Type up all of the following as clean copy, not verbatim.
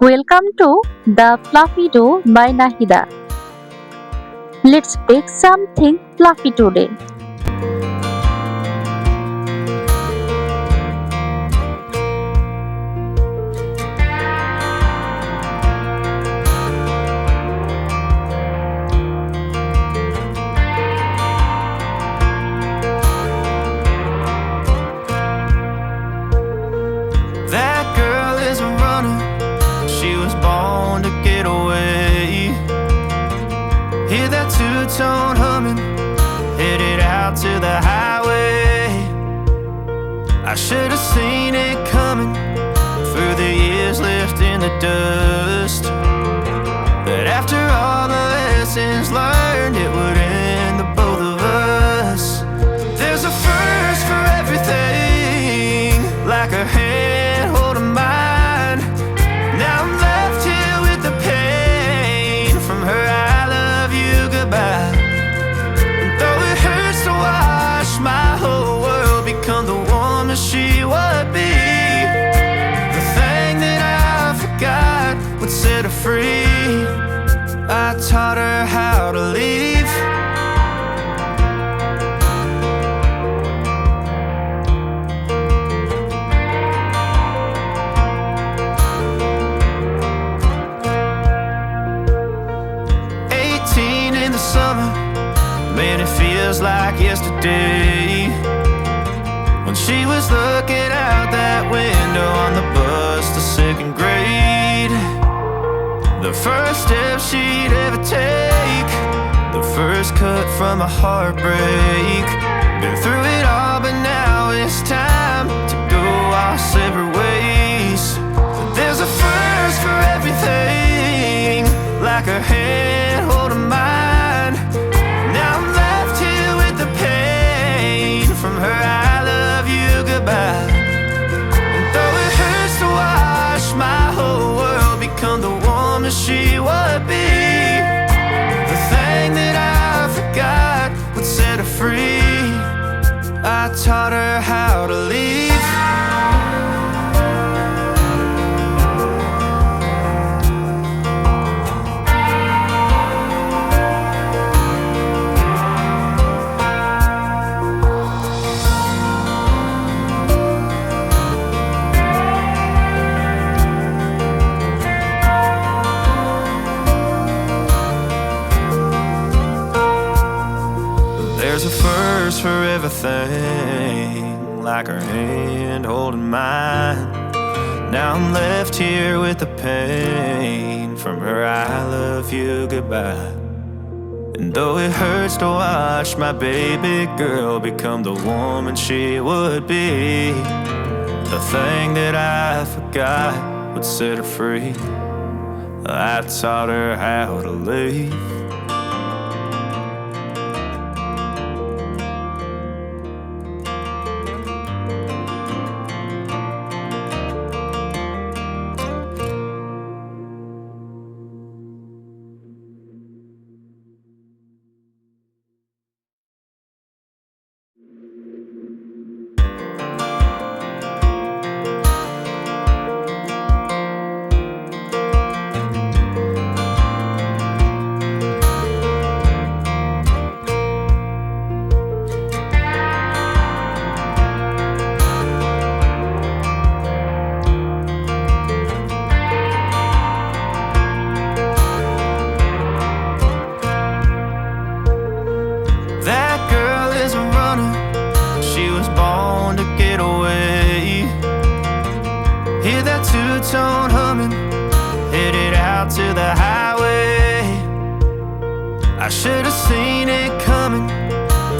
Welcome to the Fluffy Dough by Nahida. Let's bake something fluffy today. That girl is a runner, she was born to get away. Hear that two-tone humming, headed out to the highway. I should have seen it coming through the years left in the dust, that after all the lessons learned it would end the both of us. There's a first for everything, like her hand holding mine. Now I'm left here with the pain from her I love you goodbye. And though it hurts to watch my whole world become the woman she would be, the thing that I forgot would set her free. I taught her how to leave. 18 in the summer, man, it feels like yesterday, when she was looking out that window on the bus to second grade. The first step she'd ever take, the first cut from a heartbreak. Been through it all, but now it's time to go our separate ways. But there's a first for everything, like her hand holding mine. Now I'm left here with the pain from her I love you goodbye. And though it hurts to watch my whole world become the woman she would be, the thing that I forgot would set her free. I taught her how to leave. There's a first for everything, like her hand holding mine. Now I'm left here with the pain from her I love you goodbye. And though it hurts to watch my baby girl become the woman she would be, the thing that I forgot would set her free. I taught her how to leave. That girl is a runner, she was born to get away. Hear that two-tone humming, headed out to the highway. I should have seen it coming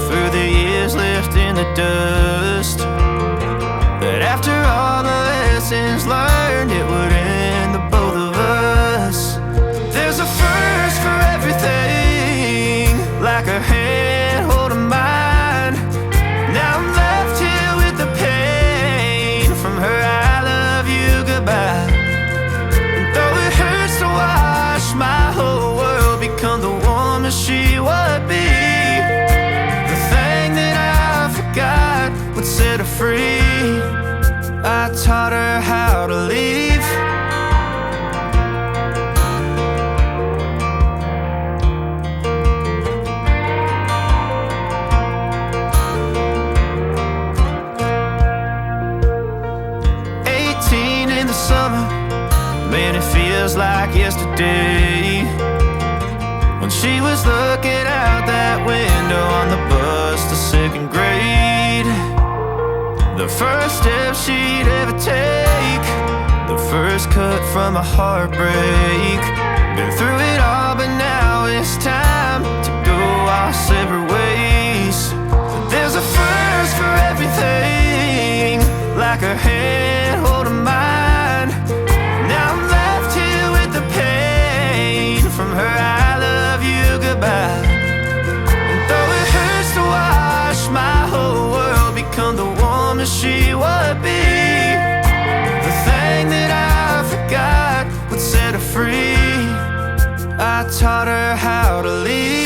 through the years left in the dust, that after all the lessons learned it would end the both of us. There's a first for everything, like her hand holding mine. Now I'm left here with the pain from her I love you goodbye. And though it hurts to watch my whole world become the woman she would be, the thing that I forgot would set her free. I taught her how to leave. Man, it feels like yesterday when she was looking out that window on the bus to second grade. The first step she'd ever take, the first cut from a heartbreak. Been through it all, but now it's time to go our separate ways. There's a first for everything, like her hand holding mine. Now I'm left here with the pain from her I love you goodbye. And though it hurts to watch my whole world become the woman she would be, the thing that I forgot would set her free. I taught her how to leave.